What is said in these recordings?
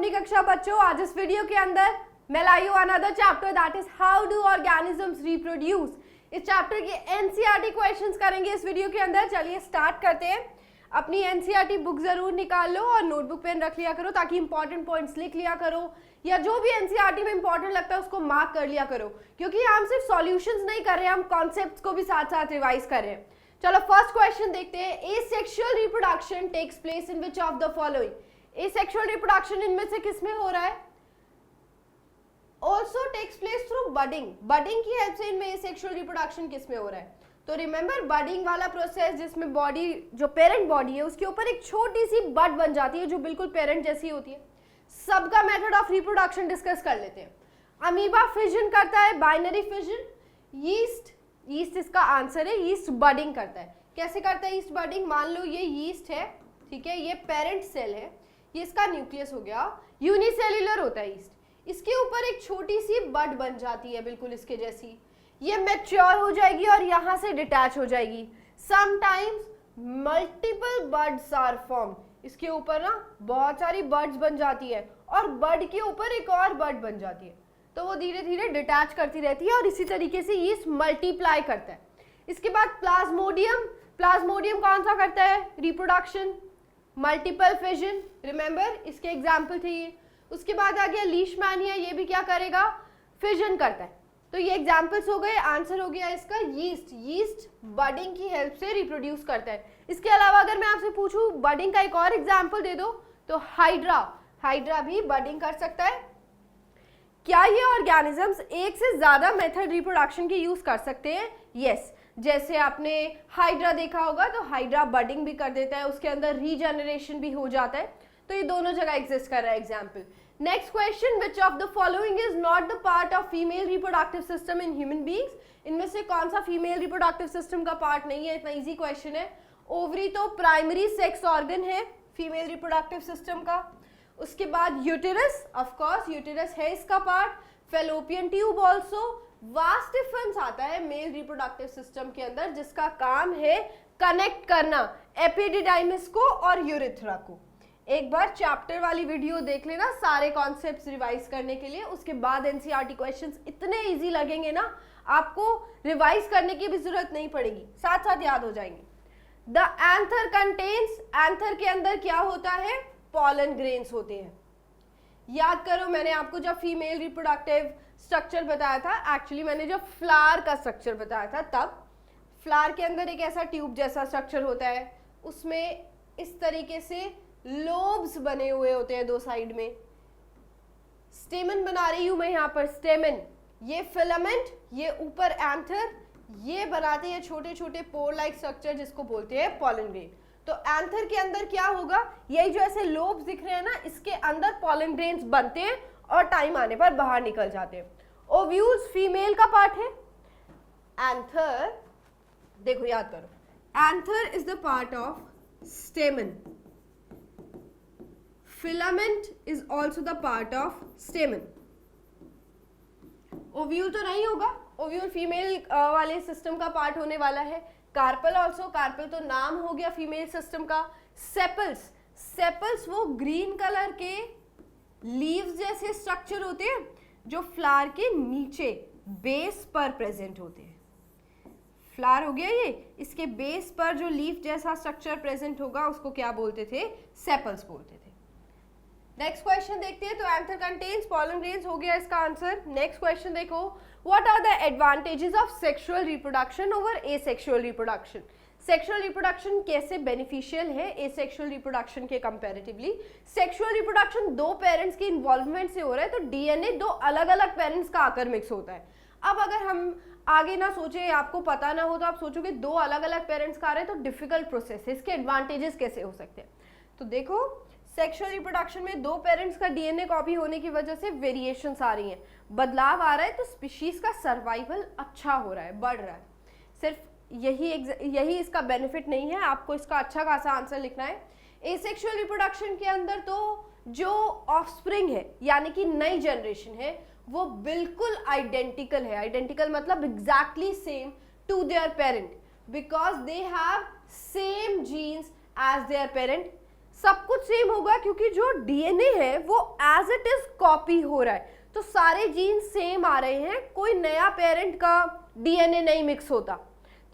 अपनी कक्षा बच्चों। आज इस वीडियो के अंदर मैं लाई हूं another chapter that is how do organisms reproduce. इस चैप्टर के एनसीईआरटी क्वेश्चंस करेंगे इस वीडियो के अंदर। चलिए स्टार्ट करते हैं। अपनी एनसीईआरटी बुक जरूर निकाल लो और नोटबुक पेन रख लिया करो ताकि इंपॉर्टेंट पॉइंट्स लिख लिया करो, या जो भी एनसीईआरटी में इंपॉर्टेंट लगता है उसको मार्क कर लिया करो, क्योंकि हम सिर्फ सॉल्यूशंस नहीं कर रहे हैं, हम कॉन्सेप्ट्स को भी साथ साथ रिवाइज कर रहे हैं। चलो फर्स्ट क्वेश्चन देखते हैं। Asexual reproduction takes place in which of the following. Asexual reproduction इनमें से किसमें हो रहा है? Also takes place through budding. Budding की हेल्प से इनमें एसेक्सुअल रिप्रोडक्शन किसमें हो रहा है? तो रिमेंबर बडिंग वाला प्रोसेस जिसमें बॉडी जो पेरेंट बॉडी है उसके ऊपर एक छोटी सी बड बन जाती है जो बिल्कुल पेरेंट जैसी होती है। सबका मेथड ऑफ रिप्रोडक्शन डिस्कस कर लेते हैं। अमीबा फिजन करता है, बाइनरी फिजन। यीस्ट इसका आंसर है। यीस्ट बडिंग करता है। कैसे करता है यीस्ट बडिंग? मान लो ये यीस्ट है, ठीक है, ये पेरेंट सेल है, ये इसका न्यूक्लियस हो गया, यूनिसेल्युलर होता है यीस्ट। इसके ऊपर एक छोटी सी बड बन जाती है बिल्कुल इसके जैसी। ये मैच्योर हो जाएगी और यहाँ से डिटैच हो जाएगी। Sometimes multiple buds are form. इसके ऊपर ना बहुत सारी बड्स बन जाती है और बड के ऊपर एक और बड बन जाती है, तो वो धीरे धीरे डिटैच करती रहती है और इसी तरीके से यीस्ट मल्टीप्लाई करता है। इसके बाद प्लाज्मोडियम। प्लाज्मोडियम कौन सा करता है रिप्रोडक्शन? Multiple fission. रिमेंबर इसके एग्जाम्पल थे ये। उसके बाद आ गया लीशमैनिया, ये भी क्या करेगा? फिजन करता है। तो ये एग्जाम्पल्स हो गए। आंसर हो गया इसका यीस्ट। यीस्ट बडिंग की हेल्प से रिप्रोड्यूस करता है। इसके अलावा अगर मैं आपसे पूछूं बडिंग का एक और एग्जाम्पल दे दो तो हाइड्रा। हाइड्रा भी बडिंग कर सकता है। क्या ये ऑर्गेनिजम्स एक से ज्यादा मेथड रिप्रोडक्शन के यूज कर सकते हैं? यस। जैसे आपने हाइड्रा देखा होगा तो हाइड्रा बडिंग भी कर देता है, उसके अंदर रीजनरेशन भी हो जाता है। तो ये दोनों जगह एग्जिस्ट कर रहा है। Example next question, which of the following is not the part of female reproductive system in human beings. इनमें से कौन सा फीमेल रिप्रोडक्टिव सिस्टम का पार्ट नहीं है? इतना इजी क्वेश्चन है। ओवरी तो प्राइमरी सेक्स ऑर्गन है फीमेल रिप्रोडक्टिव सिस्टम का। उसके बाद यूटेरस, ऑफ कोर्स यूटेरस है इसका part. Fallopian tube also. Vast difference आता है मेल रिप्रोडक्टिव सिस्टम के अंदर जिसका काम है कनेक्ट करना एपिडिडाइमिस को और यूरिथ्रा को। एक बार चैप्टर वाली वीडियो देख लेना सारे कॉन्सेप्ट्स रिवाइज करने के लिए, उसके बाद एनसीईआरटी क्वेश्चंस इतने इजी लगेंगे ना आपको रिवाइज करने की भी जरूरत नहीं पड़ेगी, साथ साथ याद हो जाएंगे। The anther contains. एंथर के अंदर क्या होता है? पॉलन ग्रेन्स होते हैं। याद करो मैंने आपको जब फीमेल रिप्रोडक्टिव स्ट्रक्चर बताया था, एक्चुअली मैंने जब फ्लावर का स्ट्रक्चर बताया था तब फ्लावर के अंदर एक ऐसा ट्यूब जैसा स्ट्रक्चर होता है, उसमें इस तरीके से लोब्स बने हुए होते हैं दो साइड में। स्टेमन बना रही हूं मैं यहाँ पर, स्टेमन। ये फिलामेंट, ये ऊपर एंथर, ये बनाते हैं छोटे छोटे पोर लाइक स्ट्रक्चर जिसको बोलते हैं पॉलन ग्रेन। तो एंथर के अंदर क्या होगा? यही जो ऐसे लोब्स दिख रहे हैं ना, इसके अंदर पॉलन ग्रेन्स बनते हैं और टाइम आने पर बाहर निकल जाते हैं। ओव्यूल्स फीमेल का पार्ट है। एंथर, देखो याद करो, anther is the part of स्टेमन। Filament is also the part of स्टेमन। Ovule तो नहीं होगा, ओव्यूल फीमेल वाले सिस्टम का पार्ट होने वाला है। कार्पल ऑल्सो, कार्पल तो नाम हो गया फीमेल सिस्टम का। सेपल्स, सेपल्स वो ग्रीन कलर के लीव्स जैसे स्ट्रक्चर होते हैं जो फ्लावर के नीचे बेस पर प्रेजेंट होते हैं। फ्लावर हो गया ये, इसके बेस पर जो लीफ जैसा स्ट्रक्चर प्रेजेंट होगा उसको क्या बोलते थे? सेपल्स बोलते थे। नेक्स्ट क्वेश्चन देखते हैं। तो एंथर कंटेन्स पॉलन ग्रेन्स हो गया इसका आंसर। नेक्स्ट क्वेश्चन देखो, what are the advantages of sexual reproduction over asexual reproduction. Sexual reproduction कैसे बेनिफिशियल है एसेक्सुअल रिप्रोडक्शन के कंपैरेटिवली? सेक्सुअल रिप्रोडक्शन दो पेरेंट्स के इन्वॉल्वमेंट से हो रहा है, तो डीएनए दो अलग अलग पेरेंट्स का आकर मिक्स होता है। अब अगर हम आगे ना सोचे, आपको पता ना हो, तो आप सोचोगे दो अलग अलग पेरेंट्स का आ रहे हैं तो डिफिकल्ट प्रोसेस है, इसके एडवांटेजेस कैसे हो सकते हैं? तो देखो सेक्सुअल रिप्रोडक्शन में दो पेरेंट्स का डीएनए कॉपी होने की वजह से वेरिएशंस आ रही हैं, बदलाव आ रहा है, तो स्पीशीज का सर्वाइवल अच्छा हो रहा है, बढ़ रहा है। सिर्फ यही इसका बेनिफिट नहीं है, आपको इसका अच्छा खासा आंसर लिखना है। एसेक्सुअल रिप्रोडक्शन के अंदर तो जो ऑफस्प्रिंग है यानी कि नई जनरेशन है वो बिल्कुल आइडेंटिकल है। आइडेंटिकल मतलब exactly same to their parent, because they have same genes as their parent. सब कुछ सेम होगा क्योंकि जो डीएनए है वो एज इट इज कॉपी हो रहा है, तो सारे जीन सेम आ रहे हैं, कोई नया पेरेंट का डीएनए नहीं मिक्स होता,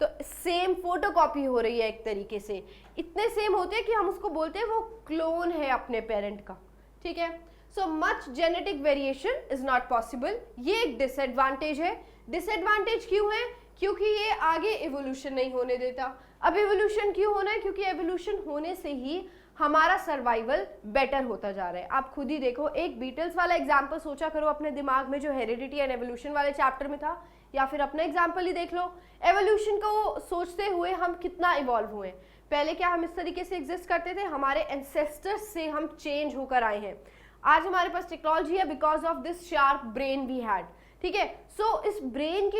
तो सेम फोटोकॉपी हो रही है एक तरीके से। इतने सेम होते हैं कि हम उसको बोलते हैं वो क्लोन है अपने पेरेंट का, ठीक है। So much genetic variation is not possible, ये एक डिसएडवांटेज है। डिसएडवांटेज क्यों है? क्योंकि ये आगे एवोल्यूशन नहीं होने देता। अब एवोल्यूशन क्यों होना है? क्योंकि एवोल्यूशन होने से ही हमारा सर्वाइवल बेटर होता जा रहा है। आप खुद ही देखो, एक बीटल्स वाला एग्जाम्पल सोचा करो अपने दिमाग में जो हेरिडिटी एंड एवोल्यूशन वाले चैप्टर में था, या फिर अपना एग्जाम्पल ही देख लो। एवोल्यूशन को सोचते हुए हम कितना इवॉल्व हुए। पहले क्या हम इस तरीके से एग्जिस्ट करते थे? हमारे एंसेस्टर्स से हम चेंज होकर आए हैं। आज हमारे पास टेक्नोलॉजी है because of this sharp brain we had, ठीक है। सो इस ब्रेन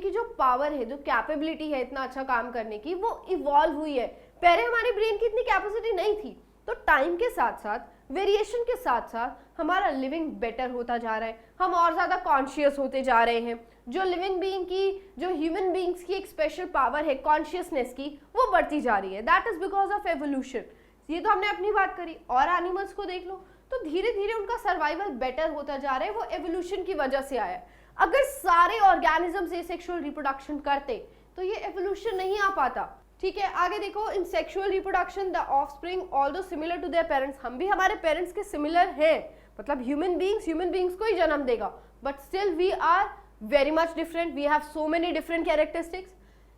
की जो पावर है, जो कैपेबिलिटी है इतना अच्छा काम करने की, वो इवॉल्व हुई है। पहले हमारे ब्रेन की इतनी कैपेसिटी नहीं थी। तो टाइम के साथ साथ, वेरिएशन के साथ साथ हमारा लिविंग बेटर होता जा रहा है, हम और ज्यादा कॉन्शियस होते जा रहे हैं। जो लिविंग बीइंग की, जो ह्यूमन बीइंग्स की एक स्पेशल पावर है कॉन्शियसनेस की, वो बढ़ती जा रही है। That is because of evolution. ये तो हमने अपनी बात करी, और एनिमल्स को देख लो, तो धीरे धीरे उनका सर्वाइवल बेटर होता जा रहा है, वो एवोल्यूशन की वजह से आया है। अगर सारे ऑर्गेनिजम्स सेक्सुअल रिप्रोडक्शन करते तो ये एवोल्यूशन नहीं आ पाता, ठीक है। आगे देखो, in sexual reproduction the offspring although similar to their parents, हम भी हमारे पेरेंट्स के सिमिलर हैं, मतलब ह्यूमन बीइंग्स को ही जन्म देगा, but still we are very much different, we have so many different characteristics,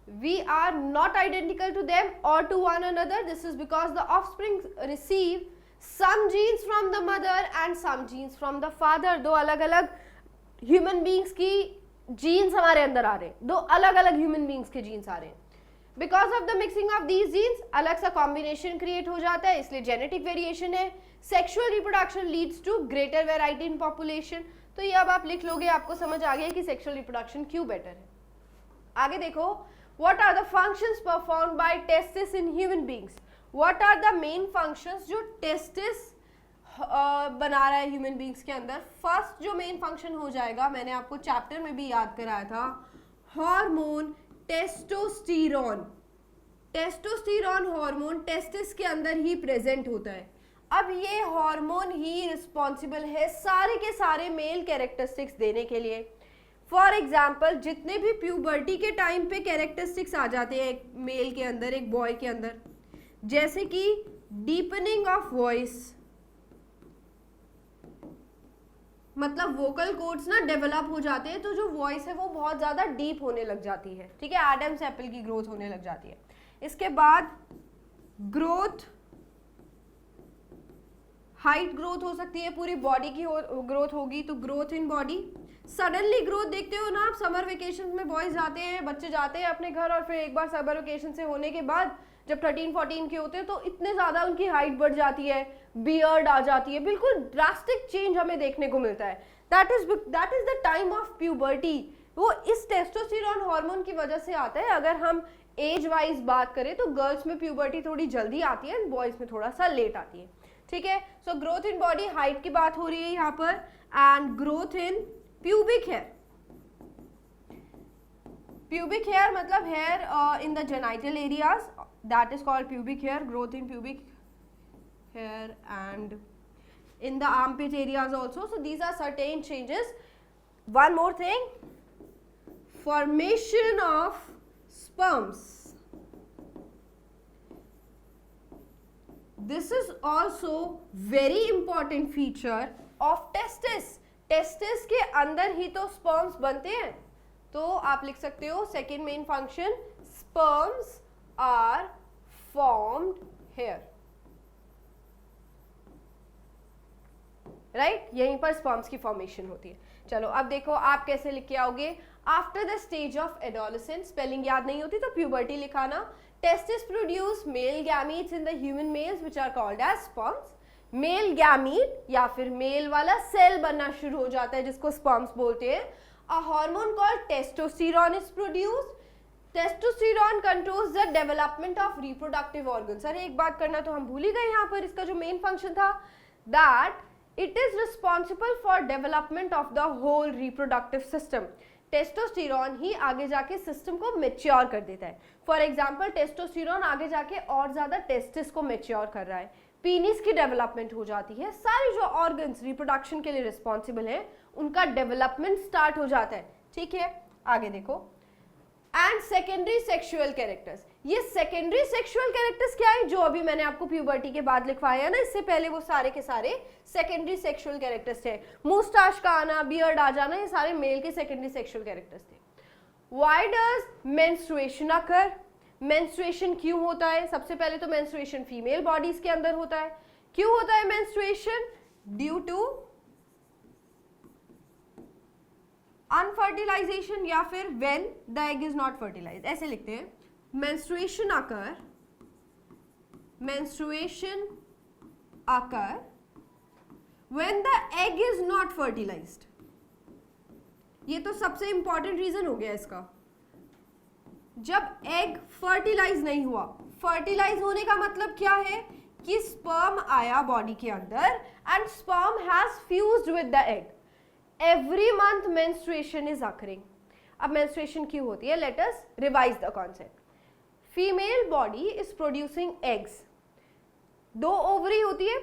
we are not identical to them or to one another. This is because the offspring receive some genes from the mother and some genes from the father. दो अलग अलग human beings की jeans हमारे अंदर आ रहे हैं, दो अलग अलग ह्यूमन बींग्स के जीन्स आ रहे हैं। Because of the mixing of these genes अलग सा कॉम्बिनेशन क्रिएट हो जाता है, इसलिए जेनेटिक वेरिएशन है। Sexual reproduction leads to greater variety in population. तो ये अब आप लिख लोगे, आपको समझ आ गया कि सेक्सुअल रिप्रोडक्शन क्यों बेटर है। आगे देखो, what are the functions performed by testis in human beings? What are the main functions जो testis बना रहा है ह्यूमन बींग्स के अंदर? फर्स्ट जो मेन फंक्शन हो जाएगा, मैंने आपको चैप्टर में भी याद कराया था, hormone testosterone. Testosterone hormone testis के अंदर ही प्रेजेंट होता है। अब ये हार्मोन ही रिस्पॉन्सिबल है सारे के सारे मेल कैरेक्टरिस्टिक्स देने के लिए। फॉर एग्जाम्पल, जितने भी प्यूबर्टी के टाइम पे कैरेक्टरिस्टिक्स आ जाते हैं एक मेल के अंदर, एक बॉय के अंदर, जैसे कि डीपनिंग ऑफ वॉइस, मतलब वोकल कोड्स ना डेवलप हो जाते हैं, तो जो वॉइस है वो बहुत ज़्यादा डीप होने लग जाती है, ठीक है, एडम्स एप्पल की ग्रोथ होने लग जाती है। इसके बाद ग्रोथ, हाइट ग्रोथ हो सकती है, पूरी बॉडी की ग्रोथ होगी, तो growth in body. Suddenly growth देखते हो ना आप, समर वेकेशन में बॉयज जाते हैं, बच्चे जाते हैं अपने घर, और फिर एक बार समर वेकेशन से होने के बाद जब 13-14 के होते हैं तो इतने ज़्यादा उनकी हाइट बढ़ जाती है, बियर्ड आ जाती है, बिल्कुल ड्रास्टिक चेंज हमें देखने को मिलता है। That is the time of puberty. वो इस टेस्टोस्टेरोन हार्मोन की वजह से आता है। अगर हम एज वाइज बात करें तो गर्ल्स में प्यूबर्टी थोड़ी जल्दी आती है, बॉयज में थोड़ा सा लेट आती है, ठीक है। So growth in body, height की बात हो रही है यहाँ पर, and growth in pubic hair. Pubic hair मतलब hair in the genital areas, that is called pubic hair. Growth in pubic hair and in the armpit areas also. So these are certain changes. One more thing, formation of sperms. This is also very important feature of testis. Testis के अंदर ही तो sperms बनते हैं, तो आप लिख सकते हो second main function, sperms are formed here. Right, यहीं पर स्पर्म्स की फॉर्मेशन होती है। चलो अब देखो आप कैसे लिख के आओगे। After the stage of adolescence, spelling याद नहीं होती तो प्यूबर्टी लिखाना। Testis produce male gametes in the human males which are called as sperms. Male gamete या फिर मेल वाला सेल बनना शुरू हो जाता है जिसको स्पर्म्स बोलते हैं। A hormone called testosterone is produced. Testosterone controls the development of reproductive organs. अरे एक बात करना तो हम भूल ही गए यहाँ पर, इसका जो मेन फंक्शन था, that it is responsible for development of the whole reproductive system. Testosterone ही आगे जाके सिस्टम को मैच्योर कर देता है। फॉर एग्जाम्पल टेस्टोस्टेरॉन आगे जाके और ज्यादा टेस्टिस को मैच्योर कर रहा है, पीनिस की डेवलपमेंट हो जाती है, सारी जो ऑर्गन्स रिप्रोडक्शन के लिए रिस्पॉन्सिबल है उनका डेवलपमेंट स्टार्ट हो जाता है। ठीक है, आगे देखो। एंड सेकेंडरी सेक्सुअल कैरेक्टर्स, ये सेकेंडरी सेक्सुअल कैरेक्टर्स क्या है, जो अभी मैंने आपको प्यूबर्टी के बाद लिखवाया ना, इससे पहले वो सारे के सारे सेकेंडरी सेक्सुअल कैरेक्टर्स थे। मुस्टाच का आना, बियर्ड आ जाना, ये सारे मेल के सेकेंडरी सेक्सुअल कैरेक्टर्स थे। Why does menstruation occur, menstruation क्यों होता है? सबसे पहले तो मेंस्ट्रुएशन फीमेल बॉडीज के अंदर होता है। क्यों होता है मेंस्ट्रुएशन? ड्यू टू अनफर्टिलाइजेशन या फिर when the egg is not fertilised, ऐसे लिखते हैं। Menstruation occur when the egg is not fertilised. ये तो सबसे इंपॉर्टेंट रीजन हो गया इसका। जब एग फर्टिलाइज नहीं हुआ, फर्टिलाइज होने का मतलब क्या है कि स्पर्म आया बॉडी के अंदर and sperm has fused with the egg. Every month menstruation is occurring. अब मेंस्ट्रुएशन क्यों होती है? Let us revise the concept. Female body is producing eggs. 2 ovary होती है,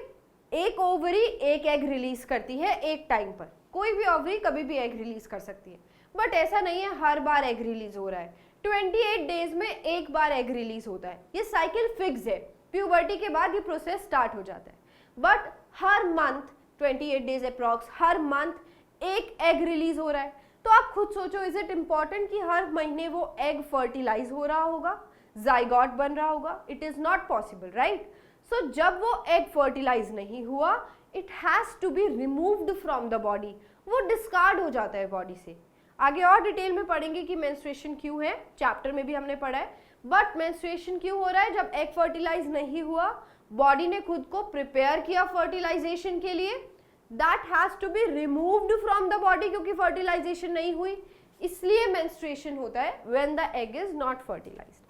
एक ओवरी एक एग रिलीज करती है एक टाइम पर। कोई भी ओवरी कभी भी एग रिलीज कर सकती है, बट ऐसा नहीं है हर बार एग रिलीज हो रहा है। 28 डेज में एक बार एग रिलीज होता है, ये साइकिल फिक्स है। प्यूबर्टी के बाद ये प्रोसेस स्टार्ट हो जाता है, but her month 28 days approx, her month एक एग रिलीज हो रहा है। तो आप खुद सोचो, इज इट इंपॉर्टेंट कि हर महीने वो एग फर्टिलाइज हो रहा होगा, जाइगोट बन रहा होगा? It is not possible, right? So जब वो एग फर्टिलाइज नहीं हुआ, it has to be removed from the body, वो डिस्कार्ड हो जाता है बॉडी से। आगे और डिटेल में पढ़ेंगे कि मेंस्ट्रुएशन क्यों है, चैप्टर में भी हमने पढ़ा है। बट मेंस्ट्रुएशन क्यों हो रहा है? जब एग फर्टिलाइज नहीं हुआ, बॉडी ने खुद को प्रिपेयर किया फर्टिलाइजेशन के लिए, that has to be removed from the body, क्योंकि फर्टिलाइजेशन नहीं हुई, इसलिए मेंस्ट्रुएशन होता है when the egg is not fertilised.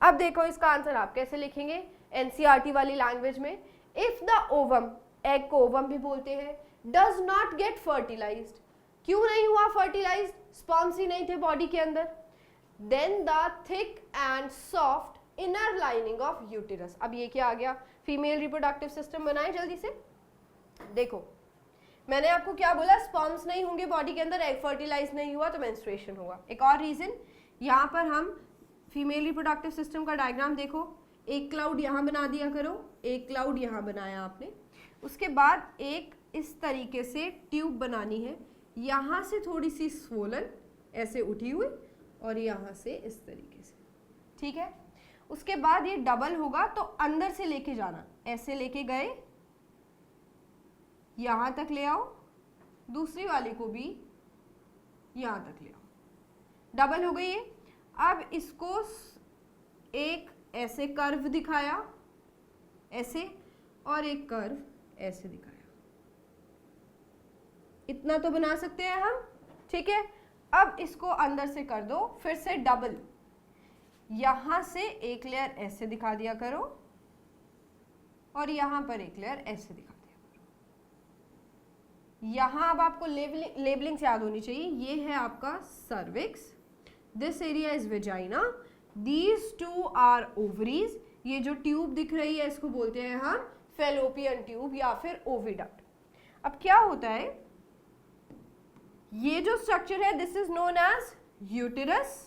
अब देखो इसका आंसर आप कैसे लिखेंगे एनसीईआरटी वाली लैंग्वेज में। इफ द ओवम, एग को ओवम भी बोलते हैं, डज नॉट गेट फर्टिलाइज्ड, क्यों नहीं हुआ फर्टिलाइज्ड? स्पर्म्स ही नहीं थे बॉडी के अंदर। Then the thick and soft inner lining of uterus. अब ये क्या आ गया? फीमेल रिप्रोडक्टिव सिस्टम बनाए जल्दी से। देखो मैंने आपको क्या बोला, स्पर्म्स नहीं होंगे बॉडी के अंदर, एग फर्टिलाइज नहीं हुआ तो मेंस्ट्रुएशन होगा। एक और रीजन, यहाँ पर हम फीमेल रिप्रोडक्टिव सिस्टम का डायग्राम देखो, एक क्लाउड यहाँ बना दिया करो, एक क्लाउड यहाँ बनाया आपने, उसके बाद एक इस तरीके से ट्यूब बनानी है, यहाँ से थोड़ी सी स्वोलन ऐसे उठी हुई और यहाँ से इस तरीके से, ठीक है। उसके बाद ये डबल होगा तो अंदर से लेके जाना, ऐसे लेके गए, यहाँ तक ले आओ, दूसरी वाली को भी यहाँ तक ले आओ, डबल हो गई ये। अब इसको एक ऐसे कर्व दिखाया ऐसे, और एक कर्व ऐसे दिखाया, इतना तो बना सकते हैं हम, ठीक है। अब इसको अंदर से कर दो, फिर से डबल, यहां से एक लेयर ऐसे दिखा दिया करो और यहां पर एक लेयर ऐसे दिखा दिया करो। यहां अब आपको लेबलिंग याद होनी चाहिए, ये है आपका cervix, this area is vagina, these two are ovaries, ये जो ट्यूब दिख रही है इसको बोलते हैं हम फेलोपियन ट्यूब या फिर ओविडक्ट। अब क्या होता है, ये जो स्ट्रक्चर है this is known as uterus.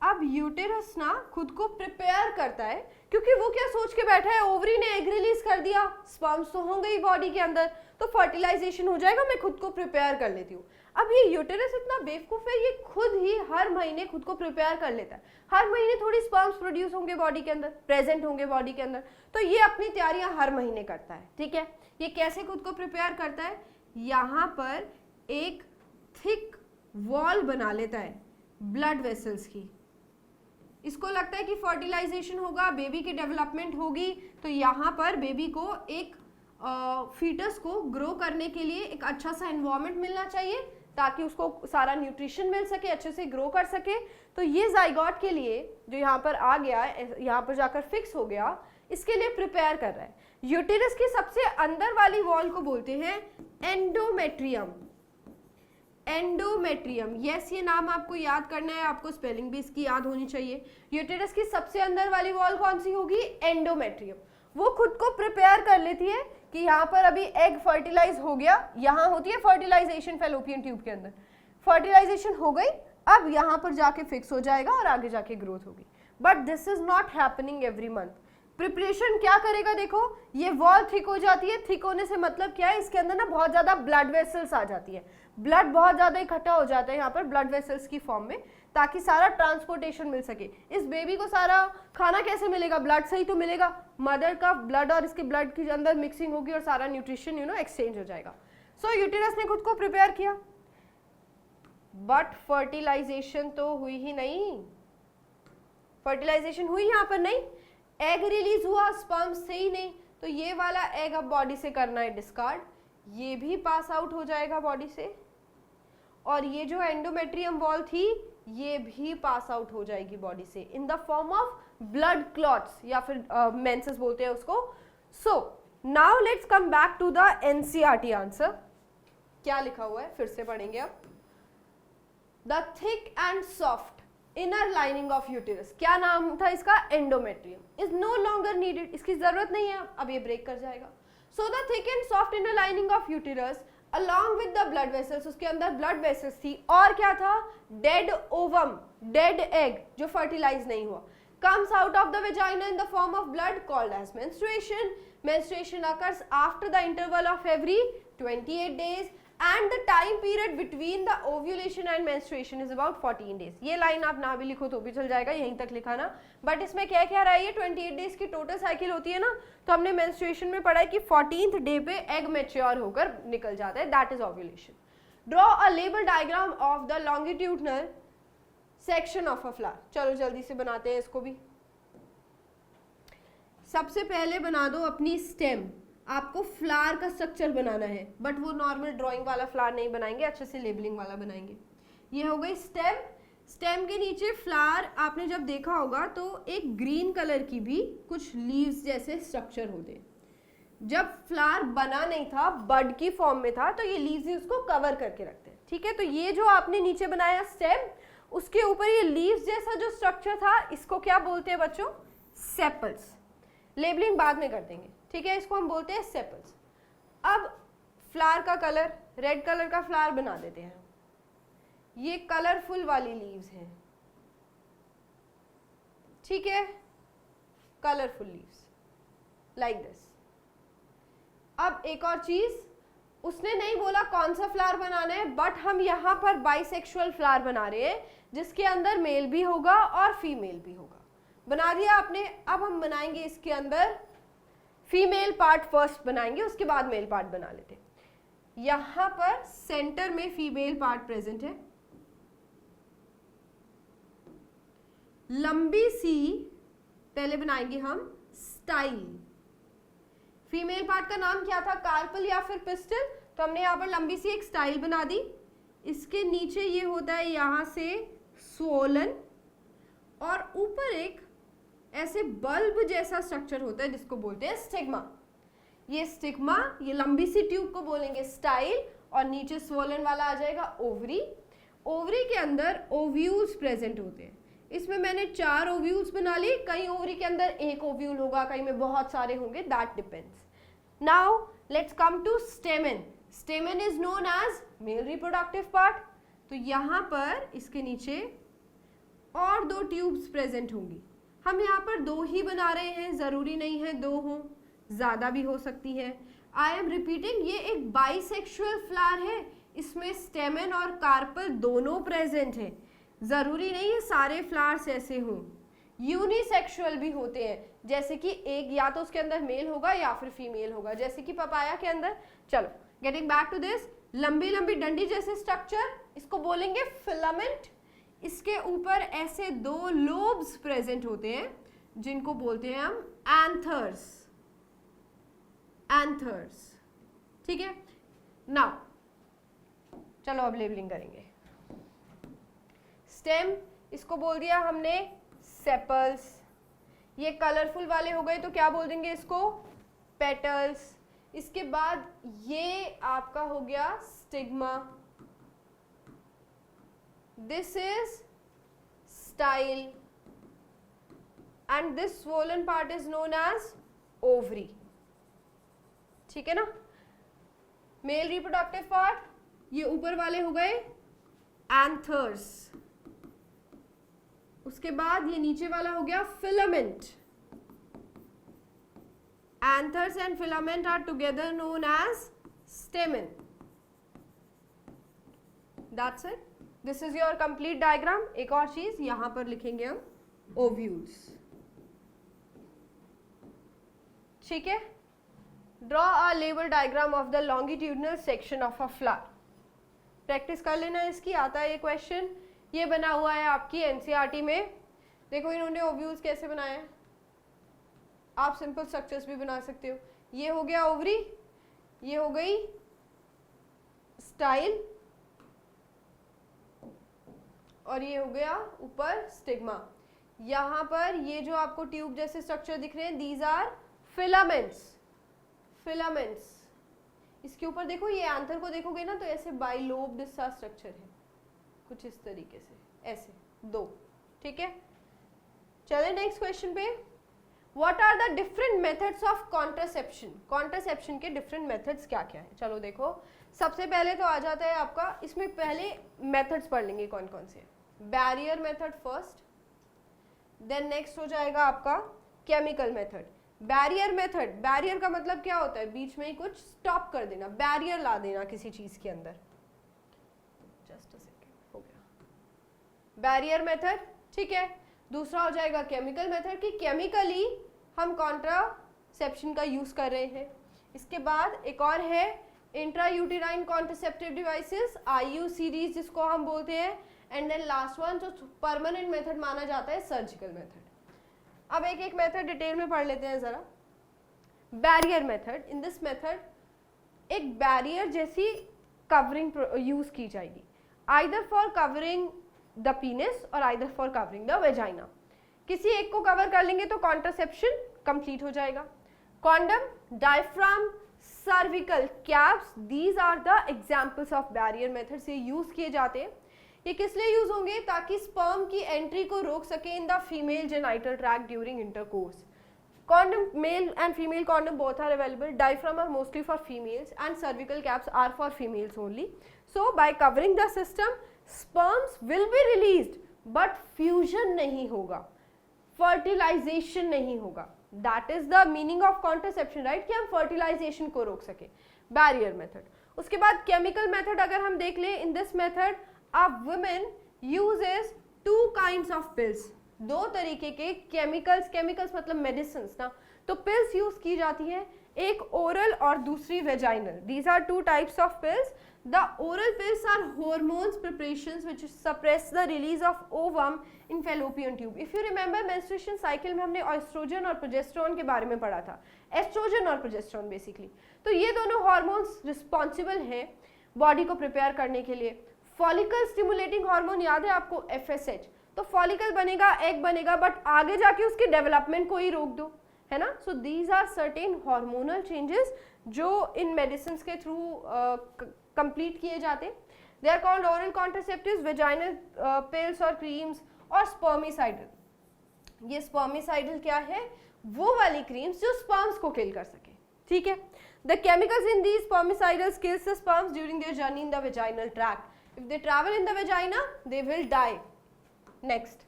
अब यूटेरस ना खुद को प्रिपेयर करता है, क्योंकि वो क्या सोच के बैठा है, ओवरी ने एग रिलीज कर दिया, स्पर्म्स तो होंगे ही बॉडी के अंदर, तो फर्टिलाइजेशन हो जाएगा, मैं खुद को प्रिपेयर कर लेती हूँ। अब ये यूटेरस इतना बेवकूफ है, ये खुद ही हर महीने खुद को प्रिपेयर कर लेता है, हर महीने थोड़ी स्पर्म्स प्रोड्यूस होंगे बॉडी के अंदर, प्रेजेंट होंगे बॉडी के अंदर, तो ये अपनी तैयारियां हर महीने करता है, ठीक है। ये कैसे खुद को प्रिपेयर करता है, यहाँ पर एक थिक वॉल बना लेता है ब्लड वेसल्स की, इसको लगता है कि फर्टिलाइजेशन होगा, बेबी की डेवलपमेंट होगी, तो यहाँ पर बेबी को एक फीटस को ग्रो करने के लिए एक अच्छा सा एनवायरनमेंट मिलना चाहिए, ताकि उसको सारा न्यूट्रिशन मिल सके, अच्छे से ग्रो कर सके। तो ये जाइगोट के लिए जो यहाँ पर आ गया, यहाँ पर जाकर फिक्स हो गया, इसके लिए प्रिपेयर कर रहा है। यूटेरस की सबसे अंदर वाली वॉल को बोलते हैं एंडोमेट्रियम। एंडोमेट्रियम, यस ये नाम आपको याद करना है, आपको स्पेलिंग भी इसकी याद होनी चाहिए। यूटेरस की सबसे अंदर वाली वॉल कौन सी होगी? एंडोमेट्रियम। वो खुद को प्रिपेयर कर लेती है कि यहाँ पर अभी एग फर्टिलाइज हो गया, यहाँ होती है फर्टिलाइजेशन फैलोपियन ट्यूब के अंदर, फर्टिलाइजेशन हो गई, अब यहाँ पर जाके फिक्स हो जाएगा और आगे जाके ग्रोथ होगी। But this is not happening every month. Preparation क्या करेगा? देखो ये वॉल थिक हो जाती है, थिक होने से मतलब क्या है, इसके अंदर ना बहुत ज्यादा ब्लड वेसल्स आ जाती है, ब्लड बहुत ज्यादा इकट्ठा हो जाता है यहाँ पर ब्लड वेसल्स की फॉर्म में, ताकि सारा ट्रांसपोर्टेशन मिल सके। इस बेबी को सारा खाना कैसे मिलेगा? ब्लड से ही तो मिलेगा, मदर का ब्लड और इसके ब्लड के अंदर मिक्सिंग होगी और सारा न्यूट्रिशन एक्सचेंज हो जाएगा। सो यूटेरस ने खुद को प्रिपेयर किया, बट फर्टिलाइजेशन तो हुई ही नहीं, फर्टिलाइजेशन हुई यहाँ पर नहीं, एग रिलीज हुआ स्पर्म से ही नहीं, तो ये वाला एग अब बॉडी से करना है डिस्कार्ड, ये भी पास आउट हो जाएगा बॉडी से, और ये जो एंडोमेट्रियम वॉल थी ये भी पास आउट हो जाएगी बॉडी से in the form of blood clots या फिर मेंसेस बोलते हैं उसको। So now let's come back to the NCERT answer. क्या लिखा हुआ है फिर से पढ़ेंगे अब। The thick and soft inner lining of uterus, क्या नाम था इसका? Endometrium, is no longer needed, इसकी जरूरत नहीं है, अब ये ब्रेक कर जाएगा। So the thick and soft inner lining of uterus along with the blood vessels, उसके अंदर ब्लड वेसल्स थी, और क्या था? डेड ओवम, डेड एग जो फर्टिलाइज नहीं हुआ, comes out of the vagina in the form of blood called as menstruation. Menstruation occurs after the interval of every 28 days and the time period between the ovulation and menstruation is about 14 days. ये line आप ना भी लिखो तो भी चल जाएगा, यहीं तक लिखा ना, बट इसमें क्या क्या रहा है, ये 28 डेज की टोटल साइकिल होती है ना, तो हमने menstruation में पढ़ा है कि 14th डे पे एग मैच्योर होकर निकल जाता है, that is ovulation. Draw a label diagram of the longitudinal section of a flower. चलो जल्दी से बनाते हैं इसको भी। सबसे पहले बना दो अपनी स्टेम, आपको फ्लावर का स्ट्रक्चर बनाना है, बट वो नॉर्मल ड्राइंग वाला फ्लावर नहीं बनाएंगे, अच्छे से लेबलिंग वाला बनाएंगे। ये हो गई स्टेम, स्टेम के नीचे फ्लावर आपने जब देखा होगा तो एक ग्रीन कलर की भी कुछ लीव्स जैसे स्ट्रक्चर होते हैं। जब फ्लावर बना नहीं था, बड की फॉर्म में था, तो ये लीव्स ही उसको कवर करके रखते हैं, ठीक है। तो ये जो आपने नीचे बनाया स्टेम, उसके ऊपर ये लीव्स जैसा जो स्ट्रक्चर था, इसको क्या बोलते हैं बच्चों? सेपल्स। लेबलिंग बाद में कर देंगे, ठीक है, इसको हम बोलते हैं सेपल्स। अब फ्लावर का कलर, रेड कलर का फ्लावर बना देते हैं। ये कलरफुल वाली लीव्स हैं, ठीक है, कलरफुल लीव्स लाइक दिस। अब एक और चीज, उसने नहीं बोला कौन सा फ्लावर बनाना है, बट हम यहाँ पर बाइसेक्सुअल फ्लावर बना रहे हैं, जिसके अंदर मेल भी होगा और फीमेल भी होगा। बना दिया आपने। अब हम बनाएंगे इसके अंदर फीमेल पार्ट, फर्स्ट बनाएंगे, उसके बाद मेल पार्ट बना लेते हैं। यहाँ पर सेंटर में फीमेल पार्ट प्रेजेंट है, लंबी सी पहले बनाएंगे हम स्टाइल। फीमेल पार्ट का नाम क्या था? कार्पल या फिर पिस्टल, तो हमने यहाँ पर लंबी सी एक स्टाइल बना दी। इसके नीचे ये होता है यहाँ से स्वोलन, और ऊपर एक ऐसे बल्ब जैसा स्ट्रक्चर होता है जिसको बोलते हैं स्टिग्मा। ये स्टिग्मा, ये लंबी सी ट्यूब को बोलेंगे स्टाइल, और नीचे स्वोलन वाला आ जाएगा ओवरी। ओवरी के अंदर ओव्यूल्स प्रेजेंट होते हैं। इसमें मैंने 4 ओव्यूल्स बना लिए, कहीं ओवरी के अंदर एक ओव्यूल होगा, कहीं में बहुत सारे होंगे, that depends. Now let's come to stamen. Stamen is known as male reproductive part. तो यहाँ पर इसके नीचे और 2 ट्यूब्स प्रेजेंट होंगी। हम यहाँ पर 2 ही बना रहे हैं, जरूरी नहीं है 2 हों, ज्यादा भी हो सकती है। आई एम रिपीटिंग, ये एक बाइसेक्सुअल फ्लावर है, इसमें स्टेमेन और कार्पल दोनों प्रेजेंट है। जरूरी नहीं है सारे फ्लावर्स ऐसे हों, यूनिसेक्सुअल भी होते हैं, जैसे कि एक या तो उसके अंदर मेल होगा या फिर फीमेल होगा, जैसे कि पपाया के अंदर। चलो गेटिंग बैक टू दिस, लंबी लंबी डंडी जैसे स्ट्रक्चर, इसको बोलेंगे फिलामेंट। इसके ऊपर ऐसे 2 लोब्स प्रेजेंट होते हैं जिनको बोलते हैं हम एंथर्स। एंथर्स, ठीक है। नाउ चलो अब लेबलिंग करेंगे। स्टेम, इसको बोल दिया हमने सेपल्स। ये कलरफुल वाले हो गए तो क्या बोल देंगे इसको? पेटल्स। इसके बाद ये आपका हो गया stigma. this is style and this swollen part is known as ovary. ठीक है ना. मेल रिप्रोडक्टिव पार्ट, ये ऊपर वाले हो गए एंथर्स. उसके बाद ये नीचे वाला हो गया filament. Anthers and filament are together known as stamen. That's it. This is your complete diagram. एक और चीज यहां पर लिखेंगे हम, ओव्यूल्स. ठीक है. Draw a label diagram of the longitudinal section of a flower. Practice कर लेना इसकी, आता है ये क्वेश्चन. ये बना हुआ है आपकी एनसीईआरटी में. देखो इन्होंने ओव्यूल्स कैसे बनाए हैं. आप सिंपल स्ट्रक्चर्स भी बना सकते हो. ये हो गया ओवरी, ये हो गई स्टाइल, और ये हो गया ऊपर स्टिग्मा. यहाँ पर ये जो आपको ट्यूब जैसे स्ट्रक्चर दिख रहे हैं, दीज आर फिलामेंट्स. फिलामेंट्स. इसके ऊपर देखो, ये एंथर को देखोगे ना तो ऐसे बाइलोब्ड सा स्ट्रक्चर है, कुछ इस तरीके से, ऐसे दो. ठीक है. चलें नेक्स्ट क्वेश्चन पे. What are the different methods of contraception. Contraception के डिफरेंट मेथड्स क्या क्या है. चलो देखो, सबसे पहले तो आ जाता है आपका, इसमें पहले मेथड्स पढ़ लेंगे कौन कौन से. Barrier method first, then next हो जाएगा आपका chemical method. Barrier method, barrier का मतलब क्या होता है, बीच में ही कुछ स्टॉप कर देना, बैरियर ला देना किसी चीज के अंदर. जस्ट अ सेकेंड, हो गया बैरियर मेथड. ठीक है. दूसरा हो जाएगा केमिकल मेथड, कि केमिकली हम कॉन्ट्रासेप्शन का यूज कर रहे हैं. इसके बाद एक और है इंट्रायूटेराइन कॉन्ट्रासेप्टिव डिवाइसेस, IUCDs जिसको हम बोलते हैं. एंड देन लास्ट वन जो परमानेंट मेथड माना जाता है, सर्जिकल मेथड. अब एक एक मेथड डिटेल में पढ़ लेते हैं जरा. Barrier method. In this method एक बैरियर जैसी कवरिंग यूज की जाएगी, either for covering the penis और either for covering the vagina. किसी एक को कवर कर लेंगे तो कॉन्ट्रासेप्शन कंप्लीट हो जाएगा. Condom, diaphragm, cervical caps, these are the examples of barrier method से यूज किए जाते हैं. ये किस लिए यूज होंगे, ताकि स्पर्म की एंट्री को रोक सके in the female genital tract during intercourse. Condom, male and female condom both are available. Diaphragm are mostly for females and cervical caps are for females only. So by covering the system, sperms will be released, but fusion नहीं होगा, fertilization नहीं होगा. That is the meaning of contraception, right? कि हम fertilization को रोक सके. Barrier method. उसके बाद chemical method अगर हम देख लें, in this method a woman uses two kinds of pills. दो तरीके के केमिकल्स, केमिकल्स मतलब मेडिसिन्स ना, तो पिल्स यूज की जाती हैं, एक ओरल और दूसरी vaginal. These are two types of pills. The oral pills are hormones preparations which suppress the release of ovum in fallopian tube. If you remember, menstruation cycle में हमने एस्ट्रोजन और progesterone के बारे में पढ़ा था. एस्ट्रोजन और प्रोजेस्टेरोन बेसिकली, तो ये दोनों हार्मोन्स रिस्पॉन्सिबल हैं बॉडी को प्रिपेयर करने के लिए. फॉलिकल स्टिमुलेटिंग हार्मोन याद है आपको, FSH. तो फॉलिकल बनेगा, एग बनेगा, बट आगे जाके उसके डेवलपमेंट को ही रोक दो, है ना. So these are certain hormonal changes जो इन मेडिसिन के थ्रू कंप्लीट किए जाते. They are called oral contraceptives, vaginal pills और क्रीम्स, और स्पर्मिसाइडल. ये स्पर्मिसाइडल क्या है, वो वाली क्रीम्स जो स्पर्म्स को किल कर सके. ठीक है. The chemicals in these spermicidals kills the sperms during their journey in the vaginal tract. If they travel in the vagina, they will die. Next,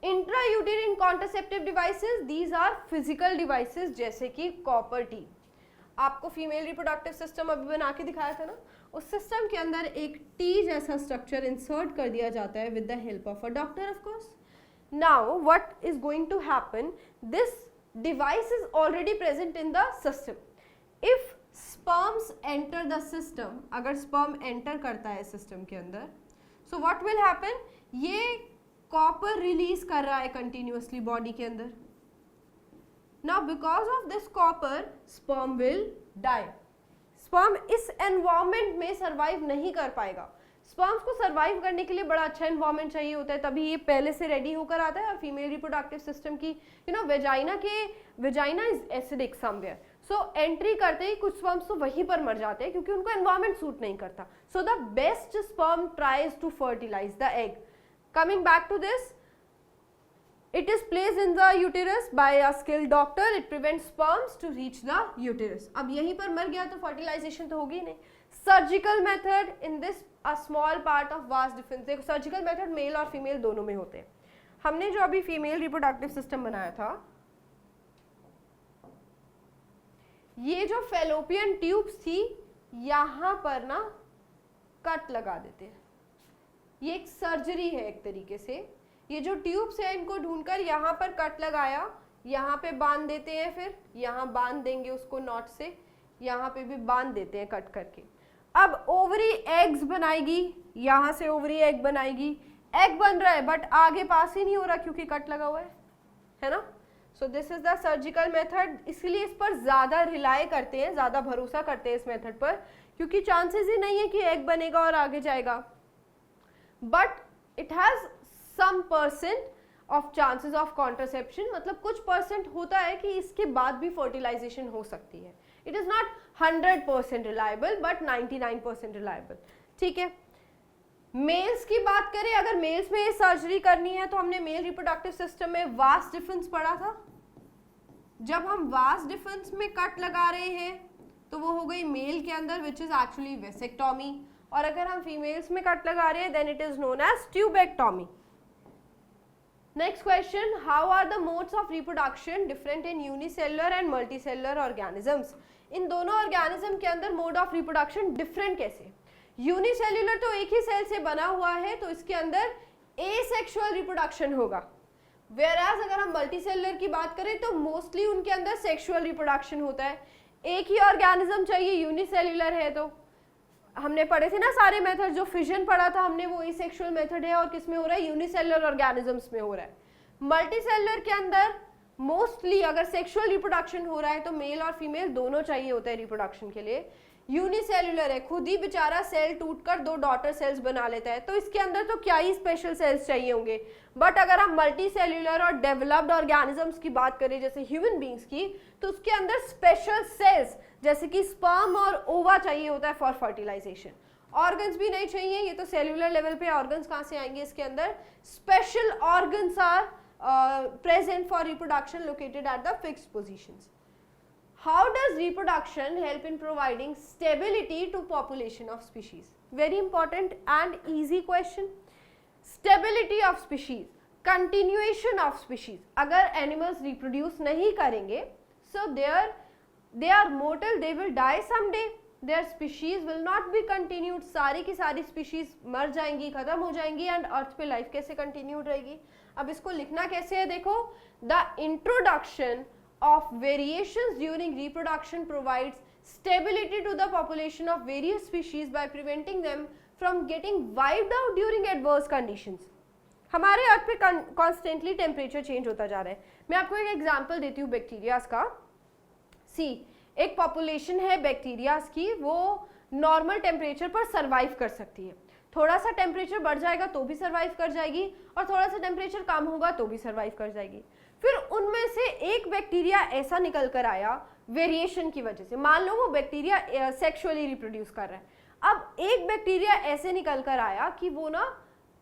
intrauterine contraceptive devices. These are physical devices जैसे कि copper T. आपको female reproductive system अभी बना के दिखाया था ना, उस सिस्टम के अंदर एक टी जैसा स्ट्रक्चर इंसर्ट कर दिया जाता है with the help of a doctor of course. Now what is going to happen, this device is already present in the system. If sperms enter the system, अगर sperm enter करता है system के अंदर, so what will happen, ये copper release कर रहा है continuously body के अंदर. Now because of this copper, sperm will die. Sperm इस एनवायरमेंट में सरवाइव नहीं कर पाएगा. स्पर्म्स को सरवाइव करने के लिए बड़ा अच्छा एनवायरमेंट चाहिए होता है, तभी ये पहले से रेडी होकर आता है. और फीमेल रिप्रोडक्टिव सिस्टम की vagina is acidic somewhere, so entry करते ही कुछ स्पर्म्स तो वहीं पर मर जाते हैं क्योंकि उनको एनवायरमेंट सूट नहीं करता. So the best sperm tries to fertilize the egg. Coming back to this, it is placed in the uterus by a skilled doctor. It prevents sperms to reach the uterus. अब यहीं पर मर गया तो fertilization तो होगी नहीं. Surgical method in this a small part of vas deferens. देखो surgical method मेल और फीमेल दोनों में होते हैं. हमने जो अभी फीमेल रिप्रोडक्टिव सिस्टम बनाया था, ये जो फेलोपियन ट्यूब्स थी यहाँ पर ना कट लगा देते हैं. ये एक सर्जरी है एक तरीके से. ये जो ट्यूब्स है इनको ढूंढकर यहाँ पर कट लगाया, यहाँ पे बांध देते हैं, फिर यहाँ बांध देंगे उसको नॉट से, यहाँ पे भी बांध देते हैं कट करके. अब ओवरी एग्स बनाएगी, यहाँ से ओवरी एग बनाएगी. एग बन रहा है बट आगे पास ही नहीं हो रहा क्योंकि कट लगा हुआ है ना. So this is the surgical method. इसलिए इस पर ज़्यादा रिलाय करते हैं, ज़्यादा भरोसा करते हैं इस मेथड पर, क्योंकि चांसेस ही नहीं है कि एग बनेगा और आगे जाएगा. But it has some percent of chances of contraception, मतलब कुछ परसेंट होता है कि इसके बाद भी फर्टिलाइजेशन हो सकती है. It is not 100% reliable but 99% reliable. ठीक है. मेल्स की बात करें, अगर मेल्स में सर्जरी करनी है तो हमने मेल रिप्रोडक्टिव सिस्टम में वास डिफरेंस पढ़ा था. जब हम वास डिफरेंस में कट लगा रहे हैं तो वो हो गई मेल के अंदर विच इज एक्चुअली वेसेक्टोमी, और अगर हम फीमेल्स में कट लगा रहे हैं then it is known as tubectomy. Next question, how are the modes of reproduction different in unicellular and multicellular organisms? इन दोनों ऑर्गेनिज्म के अंदर मोड ऑफ रिप्रोडक्शन डिफरेंट कैसे? यूनिसेल्युलर तो एक ही सेल से बना हुआ है तो इसके अंदर एसेक्सुअल रिप्रोडक्शन होगा. वेयरएज अगर हम मल्टीसेल्युलर की बात करें तो मोस्टली उनके अंदर सेक्सुअल रिप्रोडक्शन होता है. एक ही ऑर्गेनिज्म चाहिए, यूनिसेल्युलर है तो हमने पढ़े थे ना सारे मेथड, जो फिजन पढ़ा था हमने वो एसेक्सुअल मेथड है और किस में हो रहा है, यूनिसेल्युलर ऑर्गेनिजम्स में हो रहा है. मल्टीसेल्युलर के अंदर मोस्टली अगर सेक्सुअल रिप्रोडक्शन हो रहा है तो मेल और फीमेल दोनों चाहिए होता है रिप्रोडक्शन के लिए. यूनिसेल्युलर है, खुद ही बेचारा सेल टूटकर दो डॉटर सेल्स बना लेता है तो इसके अंदर तो क्या ही स्पेशल सेल्स चाहिए होंगे. बट अगर हम मल्टी सेल्युलर और डेवलप्ड ऑर्गेनिजम्स की बात करें जैसे ह्यूमन बींग्स की, तो उसके अंदर स्पेशल सेल्स जैसे कि स्पर्म और ओवा चाहिए होता है फॉर फर्टिलाइजेशन. ऑर्गन्स भी नहीं चाहिए, ये तो सेल्युलर लेवल पे ऑर्गन्स कहाँ से आएंगे इसके अंदर. Special organs are present for reproduction located at the fixed positions. How does reproduction help in providing stability to population of species? Very important and easy question. Stability of species, continuation of species. अगर animals reproduce नहीं करेंगे, so they are mortal, they will die someday. Their species will not be continued. सारी की सारी species मर जाएंगी, खत्म हो जाएंगी and अर्थ पे life कैसे continued रहेगी. अब इसको लिखना कैसे है देखो. The introduction of variations during reproduction provides stability to the population of various species by preventing them from getting wiped out during adverse conditions. हमारे अर्थ पे कॉन्स्टेंटली टेम्परेचर चेंज होता जा रहा है. मैं आपको एक एग्जांपल देती हूँ बैक्टीरियाज का. एक पॉपुलेशन है बैक्टीरियाज की, वो नॉर्मल टेम्परेचर पर सर्वाइव कर सकती है. थोड़ा सा टेम्परेचर बढ़ जाएगा तो भी सर्वाइव कर जाएगी और थोड़ा सा टेम्परेचर कम होगा तो भी सर्वाइव कर जाएगी. फिर उनमें से एक बैक्टीरिया ऐसा निकल कर आया वेरिएशन की वजह से. मान लो वो बैक्टीरिया सेक्सुअली रिप्रोड्यूस कर रहा है. अब एक बैक्टीरिया ऐसे निकल कर आया कि वो ना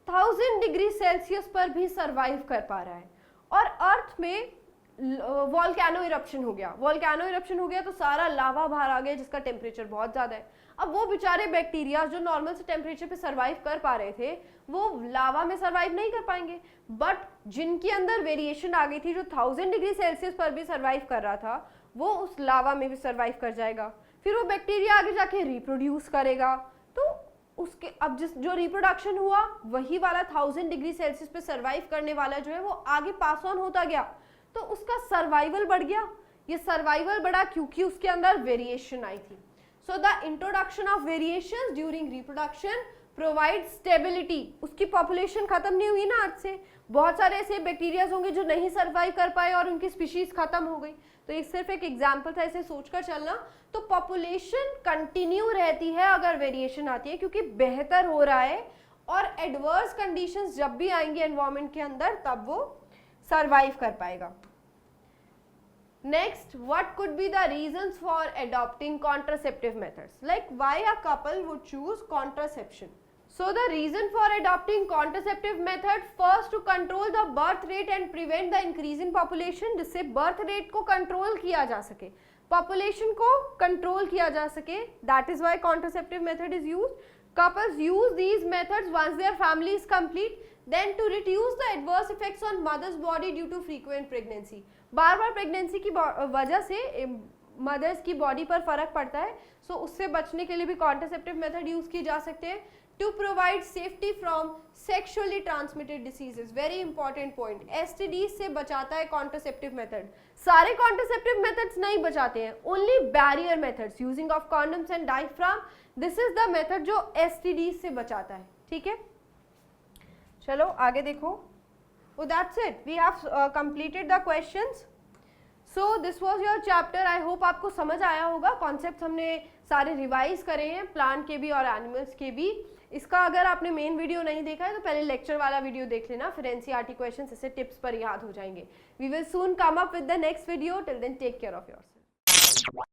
1000 डिग्री सेल्सियस पर भी सर्वाइव कर पा रहा है और अर्थ में वॉल्केनो इरप्शन हो गया. वॉल्केनो इरप्शन हो गया तो सारा लावा बाहर आ गया जिसका टेम्परेचर बहुत ज़्यादा है. अब वो बेचारे बैक्टीरिया जो नॉर्मल से टेम्परेचर पे सर्वाइव कर पा रहे थे वो लावा में सर्वाइव नहीं कर पाएंगे. बट जिनके अंदर वेरिएशन आ गई थी, जो 1000 डिग्री सेल्सियस पर भी सर्वाइव कर रहा था, वो उस लावा में भी सर्वाइव कर जाएगा. फिर वो बैक्टीरिया आगे जाके रिप्रोड्यूस करेगा तो उसके अब जो रिप्रोडक्शन हुआ वही वाला 1000 डिग्री सेल्सियस पे सर्वाइव करने वाला जो है वो आगे पास ऑन होता गया तो उसका सर्वाइवल बढ़ गया. ये सर्वाइवल बढ़ा क्योंकि उसके अंदर वेरिएशन आई थी. So the introduction of variations during reproduction provides stability. उसकी population खत्म नहीं हुई ना अर्थ से. बहुत सारे ऐसे बैक्टीरियाज होंगे जो नहीं सर्वाइव कर पाए और उनकी स्पीशीज खत्म हो गई. तो ये सिर्फ एक एग्जाम्पल था, ऐसे सोचकर चलना. तो पॉपुलेशन कंटिन्यू रहती है अगर वेरिएशन आती है क्योंकि बेहतर हो रहा है और एडवर्स कंडीशंस जब भी आएंगे एनवायरमेंट के अंदर तब वो सर्वाइव कर पाएगा. Next, what could be the reasons for adopting contraceptive methods? Like why a couple would choose contraception? So the reason for adopting contraceptive method, first to control the birth rate and prevent the increase in population, जिससे birth rate को control किया जा सके, population को control किया जा सके, that is why contraceptive method is used. Couples use these methods once their family is complete, then to reduce the adverse effects on mother's body due to frequent pregnancy. Bar bar pregnancy की वजह से mother's की body पर फर्क पड़ता है, सो उससे बचने के लिए भी कॉन्ट्रासेप्टिव मेथड यूज की जा सकते हैं. To provide safety from sexually transmitted diseases, very important point, STD से बचाता है कॉन्ट्रासेप्टिव मेथड. सारे कॉन्ट्रासेप्टिव मेथड्स नहीं बचाते हैं, only barrier methods using of condoms and diaphragm, this is the method जो एसटीडी से बचाता है. ठीक है, चलो आगे देखो. Oh, that's it. We have completed the questions. So this was your chapter. I hope आपको समझ आया होगा. कॉन्सेप्ट हमने सारे रिवाइज करे हैं, प्लांट के भी और एनिमल्स के भी. इसका अगर आपने मेन वीडियो नहीं देखा है तो पहले लेक्चर वाला वीडियो देख लेना, फिर एनसीईआरटी क्वेश्चंस इससे टिप्स पर याद हो जाएंगे. We will soon come up with the next video. Till then, take care of yourself.